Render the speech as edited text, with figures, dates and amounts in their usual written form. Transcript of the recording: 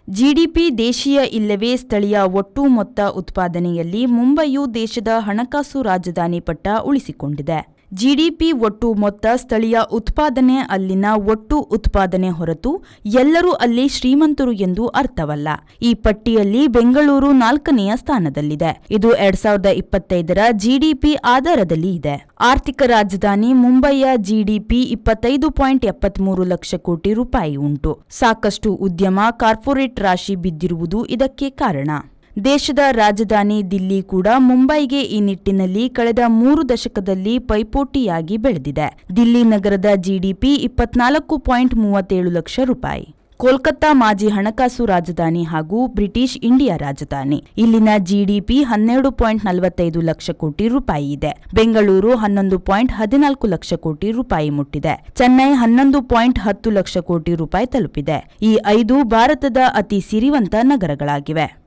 GDP ದೇಶೀಯ ಇಲ್ಲವೇ ಸ್ಥಳೀಯ ಒಟ್ಟು ಮೊತ್ತ ಉತ್ಪಾದನೆಯಲ್ಲಿ ಮುಂಬಯಿಯು ದೇಶದ ಹಣಕಾಸು ರಾಜಧಾನಿ ಪಟ್ಟ ಉಳಿಸಿಕೊಂಡಿದೆ. ಜಿಡಿಪಿ ಒಟ್ಟು ಮೊತ್ತ ಸ್ಥಳೀಯ ಉತ್ಪಾದನೆ ಅಲ್ಲಿನ ಒಟ್ಟು ಉತ್ಪಾದನೆ ಹೊರತು ಎಲ್ಲರೂ ಅಲ್ಲಿ ಶ್ರೀಮಂತರು ಎಂದು ಅರ್ಥವಲ್ಲ. ಈ ಪಟ್ಟಿಯಲ್ಲಿ ಬೆಂಗಳೂರು 4ನೆಯ ಸ್ಥಾನದಲ್ಲಿದೆ. ಇದು 2025ರ ಜಿಡಿಪಿ ಆಧಾರದಲ್ಲಿ ಇದೆ. ಆರ್ಥಿಕ ರಾಜಧಾನಿ ಮುಂಬಯಿಯ ಜಿಡಿಪಿ 25.73 ಲಕ್ಷ ಕೋಟಿ ರೂಪಾಯಿ ಉಂಟು. ಸಾಕಷ್ಟು ಉದ್ಯಮ, ಕಾರ್ಪೊರೇಟ್ ರಾಶಿ ಬಿದ್ದಿರುವುದು ಇದಕ್ಕೆ ಕಾರಣ. ದೇಶದ ರಾಜಧಾನಿ ದಿಲ್ಲಿ ಕೂಡ ಮುಂಬೈಗೆ ಈ ನಿಟ್ಟಿನಲ್ಲಿ ಕಳೆದ 3 ದಶಕದಲ್ಲಿ ಪೈಪೋಟಿಯಾಗಿ ಬೆಳೆದಿದೆ. ದಿಲ್ಲಿ ನಗರದ ಜಿಡಿಪಿ 24.37 ಲಕ್ಷ ರೂಪಾಯಿ. ಕೋಲ್ಕತ್ತಾ ಮಾಜಿ ಹಣಕಾಸು ರಾಜಧಾನಿ ಹಾಗೂ ಬ್ರಿಟಿಷ್ ಇಂಡಿಯಾ ರಾಜಧಾನಿ. ಇಲ್ಲಿನ ಜಿಡಿಪಿ 12.45 ಲಕ್ಷ ಕೋಟಿ ರೂಪಾಯಿ ಇದೆ. ಬೆಂಗಳೂರು 11.14 ಲಕ್ಷ ಕೋಟಿ ರೂಪಾಯಿ ಮುಟ್ಟಿದೆ. ಚೆನ್ನೈ 11.10 ಲಕ್ಷ ಕೋಟಿ ರೂಪಾಯಿ ತಲುಪಿದೆ. ಈ 5 ಭಾರತದ ಅತಿ ಸಿರಿವಂತ ನಗರಗಳಾಗಿವೆ.